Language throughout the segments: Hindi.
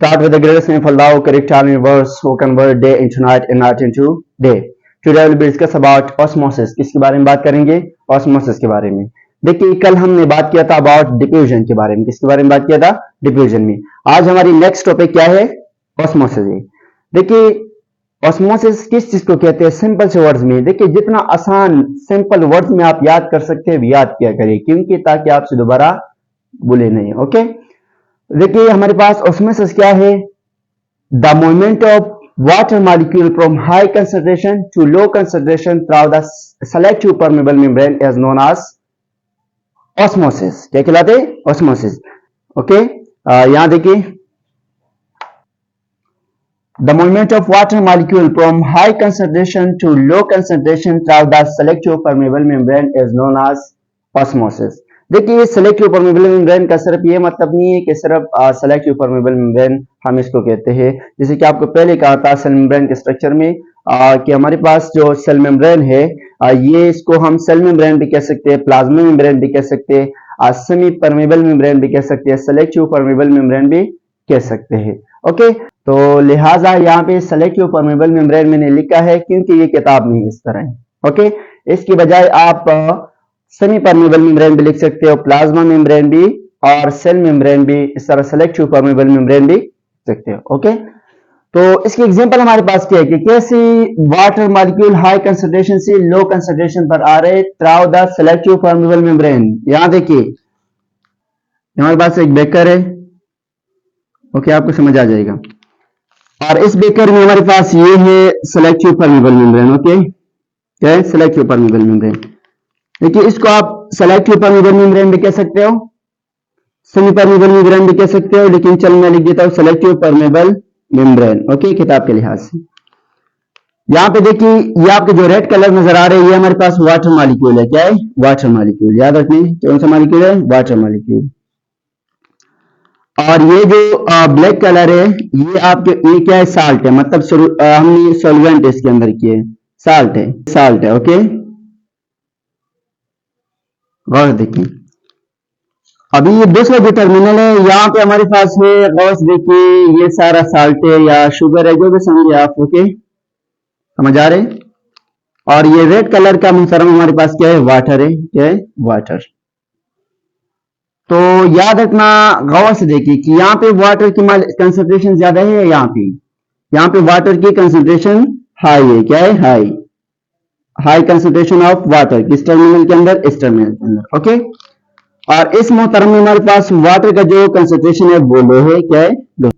Start with the greatest name for love, correct all universe who convert day into night and night into day. Today we will discuss about osmosis. किसके बारे में बात करेंगे? Osmosis के बारे में. देखिए कल हमने बात किया था about diffusion के बारे में. किसके बारे में बात किया था? Diffusion में. आज हमारी नेक्स्ट टॉपिक क्या है? Osmosis है. देखिए ऑस्मोसिस किस चीज को कहते हैं? सिंपल से वर्ड्स में. देखिए जितना आसान सिंपल वर्ड्स में आप याद कर सकते हैं याद किया करिए, क्योंकि ताकि आपसे दोबारा भूले नहीं. ओके, देखिए हमारे पास ऑस्मोसिस क्या है? The movement of water molecule from high concentration to low concentration through the selective permeable membrane is known as osmosis. क्या कहलाते हैं? ऑस्मोसिस. ओके, यहां देखिए the movement of water molecule from high concentration to low concentration through the selective permeable membrane is known as osmosis. देखिए सेलेक्टिव परमेबल मेम्ब्रेन का सिर्फ ये मतलब नहीं है कि सिर्फ सेलेक्टिव परमेबल मेम्ब्रेन हम इसको कहते हैं. जैसे कि आपको पहले कहा था सेल मेम्ब्रेन के स्ट्रक्चर में कि हमारे पास जो सेल मेम्ब्रेन है ये इसको हम सेल मेम्ब्रेन भी कह सकते हैं, प्लाज्मा मेम्ब्रेन भी कह सकते हैं, सेमी परमेबल मेम्ब्रेन भी कह सकते हैं, सेलेक्टिव परमेबल मेम्ब्रेन भी कह सकते हैं. ओके, तो लिहाजा यहाँ पे सेलेक्टिव परमेबल मेम्ब्रेन मैंने लिखा है क्योंकि ये किताब नहीं इस तरह है. ओके, इसकी बजाय आप सेमी परमेबल मेम्ब्रेन भी लिख सकते हो, प्लाज्मा मेम्ब्रेन भी और सेल मेम्ब्रेन भी, इस तरह सेलेक्टिव परमेबल मेम्ब्रेन भी लिख सकते हो. ओके, तो इसकी एग्जांपल हमारे पास क्या है कि कैसे वाटर मॉलिक्यूल हाई कंसंट्रेशन से लो कंसंट्रेशन पर आ रहे through the selective permeable membrane. यहां देखिए हमारे पास एक बेकर है. ओके, आपको समझ आ जाएगा. और इस बेकर में हमारे पास ये है सेलेक्टिव परमेबल मेम्ब्रेन. ओके, क्या है? Selective permeable membrane. देखिए इसको आप सेलेक्टिव परमेबल मेम्ब्रेन भी कह सकते हो, सेमी परमेबल मेम्ब्रेन भी कह सकते हो, लेकिन चल मैं लिख देता हूं सेलेक्टिव परमेबल मेम्ब्रेन. ओके, किताब के लिहाज से. यहाँ पे देखिए ये आपके जो रेड कलर नजर आ रहे हैं ये हमारे पास वाटर मॉलिक्यूल है. क्या है? Water molecule. याद रखने कौन सा मॉलिक्यूल है? Water molecule. और ये जो ब्लैक कलर है ये आपके ये क्या है? साल्ट है. मतलब हमने सॉल्वेंट इसके अंदर किए, साल्ट है, साल्ट है. ओके, गौर देखिए अभी ये दूसरा जो टर्मिनल है यहाँ पे हमारे पास है, गौर देखिए ये सारा साल्ट है या शुगर है, जो भी समझिए आप. ओके, समझ आ रहे? और ये रेड कलर का मुहतरम हमारे पास क्या है? वाटर है. क्या है? वाटर. तो याद रखना, गौर से देखिए कि यहाँ पे वाटर की कंसंट्रेशन ज्यादा है, यहाँ पे वाटर की कंसंट्रेशन हाई है. क्या है? High. High concentration of water किस टर्मिनल के अंदर? इस टर्मिनल के अंदर. ओके, और इस मोहतरम में हमारे पास वाटर का जो कंसंट्रेशन है वो लो है. क्या है? लो.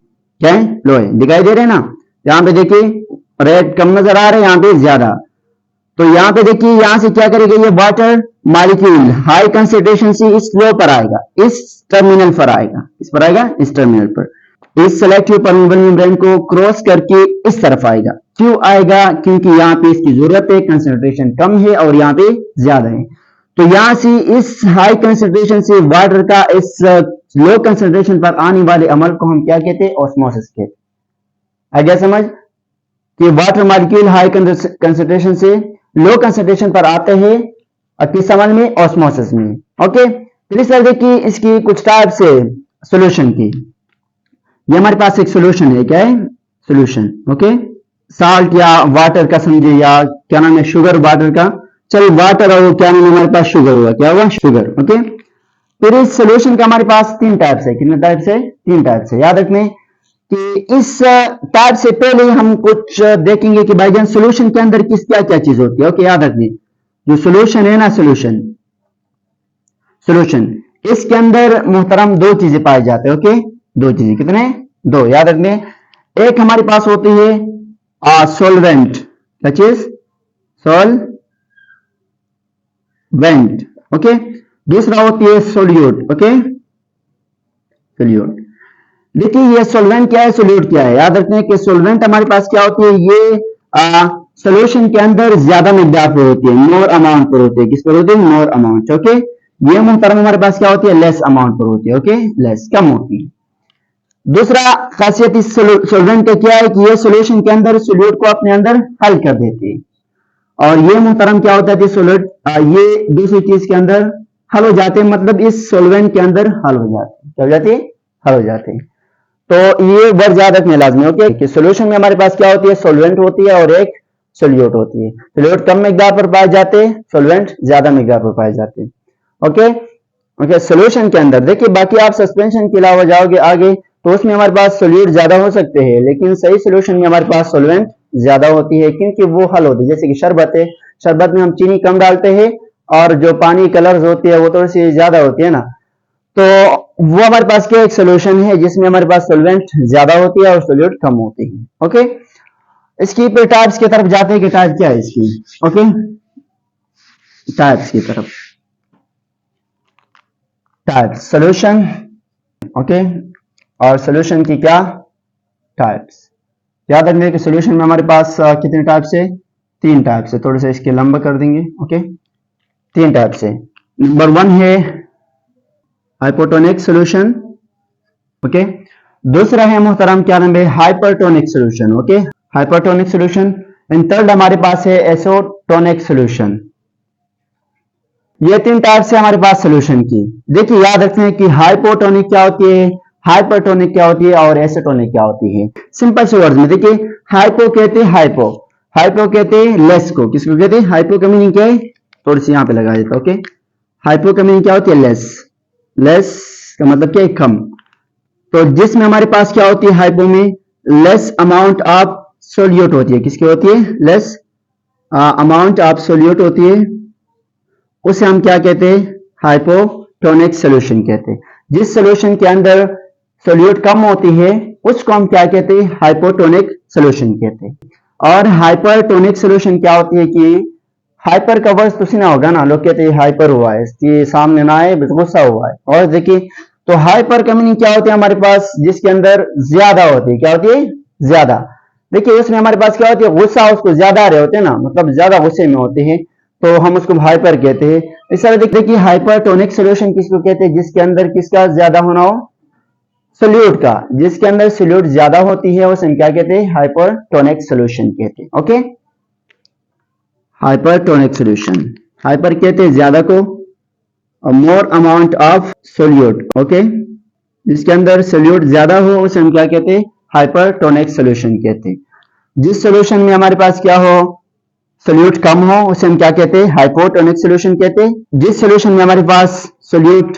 क्या है? लो है. दिखाई दे रहे हैं ना? यहाँ पे देखिए रेड कम नजर आ रहा है, यहाँ पे ज्यादा. तो यहाँ पे देखिए यहां से क्या करेगा ये वाटर मॉलिक्यूल हाई कंसंट्रेशन से इस फ्लो पर आएगा, इस टर्मिनल पर आएगा. इस पर आएगा, इस टर्मिनल पर. इस सेलेक्टिव परमेबल मेम्ब्रेन को क्रॉस करके इस तरफ आएगा. क्यों आएगा? क्योंकि यहाँ पे इसकी जरूरत है, कंसंट्रेशन कम है और यहाँ पे ज्यादा है. तो यहां से इस हाई कंसंट्रेशन से वाटर का इस लो कंसंट्रेशन पर आने वाले अमल को हम क्या कहते हैं? ऑस्मोसिस कहते. आ गया समझ कि वाटर मॉलिक्यूल हाई कंसंट्रेशन से लो कंसंट्रेशन पर आते हैं किस अमल में? ऑस्मोसिस में. ओके, तीसरा देखिए इसकी कुछ टाइप्स है सॉल्यूशन की. ये हमारे पास एक सॉल्यूशन है. क्या है? सॉल्यूशन. ओके, साल्ट या वाटर का समझिए, या क्या नाम है? शुगर वाटर का. चल वाटर और क्या नाम है? हमारे पास शुगर हुआ. क्या हुआ? शुगर. ओके, फिर इस सॉल्यूशन का हमारे पास 3 टाइप्स है. कितने टाइप्स है? 3 टाइप्स है. याद रखने कि इस टाइप से पहले हम कुछ देखेंगे कि भाईजान सॉल्यूशन के अंदर किस क्या क्या चीज होती है. ओके, याद रखने जो सॉल्यूशन है ना, सॉल्यूशन इसके अंदर मोहतरम 2 चीजें पाई जाते हैं. ओके, 2 चीजें. कितने? 2. याद रखने एक हमारे पास होती है सॉल्वेंट. क्या चीज? सॉल्वेंट. ओके, दूसरा होती है सोल्यूट. Okay, solute. देखिए ये सॉल्वेंट क्या है, सोल्यूट क्या है? याद रखते हैं कि सॉल्वेंट हमारे पास क्या होती है? ये सॉल्यूशन के अंदर ज्यादा मिकदार पर होती है, मोर अमाउंट पर होती है. किस पर होती है? More amount. ओके, ये मुहतरम हमारे पास क्या होती है? लेस अमाउंट पर होती है. ओके, लेस, कम होती है. दूसरा खासियत इस सॉल्वेंट का क्या है कि ये सॉल्यूशन के अंदर सोल्यूट को अपने अंदर हल कर देते हैं. और ये मुहतरम क्या होता है? सोल्यूट ये दूसरी चीज के अंदर हल हो जाते हैं, मतलब इस सॉल्वेंट के अंदर हल हो जाते हैं. क्या हो जाते हैं? हल हो जाते हैं. तो ये वर्ड याद रखने लाजमी ओके कि सोल्यूशन में हमारे पास क्या होती है, सोल्वेंट होती है और एक सोल्यूट होती है। सोल्यूट कम मिकदार पर पाए जाते हैं, सोल्वेंट ज्यादा मिकदार पर पाए जाते हैं। ओके ओके सोल्यूशन के अंदर देखिए, बाकी आप सस्पेंशन के अलावा जाओगे आगे तो उसमें हमारे पास सोल्यूट ज्यादा हो सकते हैं, लेकिन सही सोल्यूशन में हमारे पास सोल्वेंट ज्यादा होती है, क्योंकि वो हल होती है। जैसे कि शरबत है, शरबत में हम चीनी कम डालते हैं और जो पानी कलर्स होती है वो थोड़ी सी ज्यादा होती है ना, तो वो हमारे पास क्या एक सोल्यूशन है जिसमें हमारे पास सोल्वेंट ज्यादा होती है और सोल्यूट कम होती है। ओके इसकी फिर टाइप्स की तरफ जाते हैं कि टाइप क्या है इसकी। ओके टाइप्स की तरफ, टाइप सोल्यूशन ओके और सोल्यूशन की क्या टाइप्स। याद रखने कि सोल्यूशन में हमारे पास कितने टाइप्स है, 3 टाइप्स है। थोड़ा सा इसके लंबा कर देंगे। ओके 3 टाइप्स है। नंबर 1 है हाइपोटोनिक सोल्यूशन। ओके दूसरा है मोहतरम क्या नाम है, hypertonic solution. Okay hypertonic solution. And third हमारे पास है एसोटोनिक सोल्यूशन। ये 3 टाइप से हमारे पास सोल्यूशन की। देखिए याद रखते हैं कि हाइपोटोनिक क्या होती है, हाइपरटोनिक क्या होती है और एसिटोनिक क्या होती है। सिंपल से वर्ड्स में देखिए, हाइपो कहते हैं हाइपो, हाइपो कहते हैं लेस को। किसको कहते हैं, हाइपो का मीनिंग क्या है, थोड़ी सी यहां पे लगा देता। ओके हाइपो का मीनिंग क्या होती है, लेस। लेस का मतलब क्या है, कम। तो जिसमें हमारे पास क्या होती है, हाइपो में लेस अमाउंट ऑफ सोल्यूट होती है। किसकी होती है, लेस अमाउंट ऑफ सोल्यूट होती है, उसे हम क्या कहते हैं, हाइपोटोनिक सोल्यूशन कहते हैं। जिस सोल्यूशन के अंदर सोल्यूट कम होती है उसको हम क्या कहते हैं, हाइपोटोनिक सोल्यूशन कहते हैं। और हाइपरटोनिक सोल्यूशन क्या होती है कि हाइपर का वर्ड तो सुना होगा ना, लोग कहते हैं हाइपर हुआ है, ये सामने ना आए गुस्सा हुआ है। और देखिए तो हाइपर का मीनिंग क्या होती है हमारे पास, जिसके अंदर ज्यादा होती है। क्या होती है, ज्यादा। देखिए उसमें हमारे पास क्या होती है, गुस्सा उसको ज्यादा आ रहे होते हैं ना, मतलब ज्यादा गुस्से में होते हैं, तो हम उसको हाइपर कहते हैं। इस तरह देखिए हाइपरटोनिक सोल्यूशन किसको कहते हैं, जिसके अंदर किसका ज्यादा होना हो, सोल्यूट का। जिसके अंदर सोल्यूट ज्यादा होती है उसे हम क्या कहते हैं, हाइपरटोनिक सोल्यूशन कहते हैं। ओके हाइपरटोनिक सोल्यूशन, हाइपर कहते हैं ज्यादा को, और more amount of solute. Okay जिसके अंदर सोल्यूट ज्यादा हो उसे हम क्या कहते हैं, हाइपरटोनिक सोल्यूशन कहते हैं। जिस सोल्यूशन में हमारे पास क्या हो, सोल्यूट कम हो, उसे हम क्या कहते हैं, हाइपोटोनिक सोल्यूशन कहते हैं। जिस सोल्यूशन में हमारे पास सोल्यूट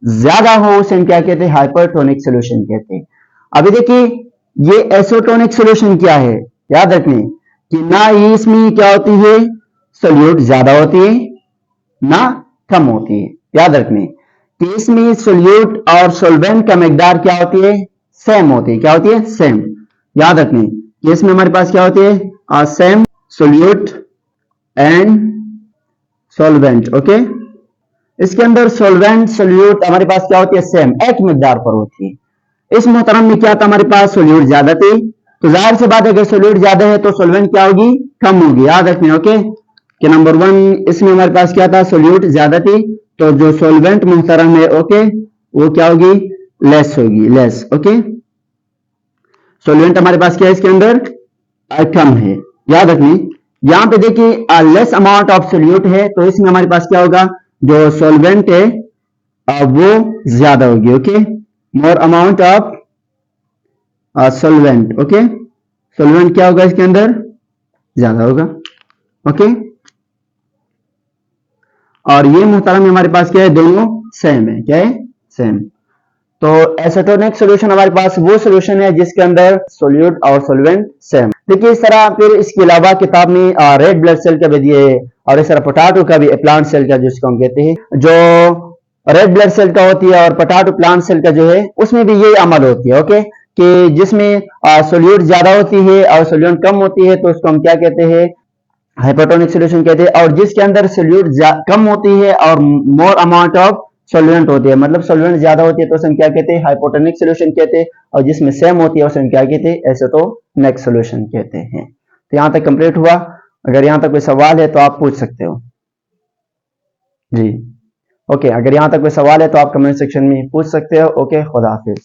ज्यादा हो उसे हम क्या कहते हैं, हाइपरटोनिक सोल्यूशन कहते हैं। अभी देखिए ये एसोटोनिक सोल्यूशन क्या है, याद रखने कि ना इसमें क्या होती है, सोल्यूट ज्यादा होती है ना कम होती है। याद रखने कि इसमें सोल्यूट और सोल्वेंट का मिकदार क्या होती है, सेम होती है। क्या होती है, सेम। याद रखने कि इसमें हमारे पास क्या होती है, सेम सोल्यूट एंड सोल्वेंट। ओके इसके अंदर सोल्वेंट सोल्यूट हमारे पास क्या होती है, सेम, एक मिकदार पर होती है। इस मोहतरम में क्या था, हमारे पास सोल्यूट ज्यादा थी, तो जाहिर सी बात है अगर सोल्यूट ज्यादा है तो सोल्वेंट क्या होगी, कम होगी। याद रखना ओके कि नंबर 1 इसमें हमारे पास क्या था, सोल्यूट ज्यादा थी, तो जो सोल्वेंट मोहतरम है ओके वो क्या होगी, लेस होगी, लेस। ओके सोल्वेंट हमारे पास क्या है, इसके अंदर कम है। याद रखनी यहां पे देखिए लेस अमाउंट ऑफ सोल्यूट है, तो इसमें हमारे पास क्या होगा, जो सोल्वेंट है वो ज्यादा होगी। Okay more amount of सोल्वेंट। Okay सोल्वेंट क्या होगा, इसके अंदर ज्यादा होगा। ओके और ये मोहतरम हमारे पास क्या है, दोनों सेम है। क्या है, सेम। तो एसिटोनिक सोल्यूशन हमारे पास वो सोल्यूशन है जिसके अंदर सोल्यूट और सोल्वेंट सेम। देखिए इस तरह फिर इसके अलावा किताब में रेड ब्लड सेल का भी दिए है, और इस तरह पोटैटो का भी, प्लांट सेल का जिसको हम कहते हैं, जो रेड ब्लड सेल का होती है और पोटैटो प्लांट सेल का जो है उसमें भी यही अमल होती है। ओके कि जिसमें सोल्यूट ज्यादा होती है और सोल्यूट कम होती है तो उसको हम क्या कहते हैं, हाइपोटोनिक सोल्यूशन कहते हैं। और जिसके अंदर सोल्यूट कम होती है और मोर अमाउंट ऑफ सोल्वेंट होती है, मतलब सोल्वेंट ज्यादा होती है तो उसे हम क्या कहते हैं, हाइपोटोनिक सोल्यूशन कहते हैं। और जिसमें सेम होती है उसे हम क्या कहते हैं, एसिटोनिक सोल्यूशन कहते हैं। तो यहां तक कंप्लीट हुआ। अगर यहां तक कोई सवाल है तो आप पूछ सकते हो जी। ओके अगर यहां तक कोई सवाल है तो आप कमेंट सेक्शन में पूछ सकते हो। ओके खुदा हाफिज।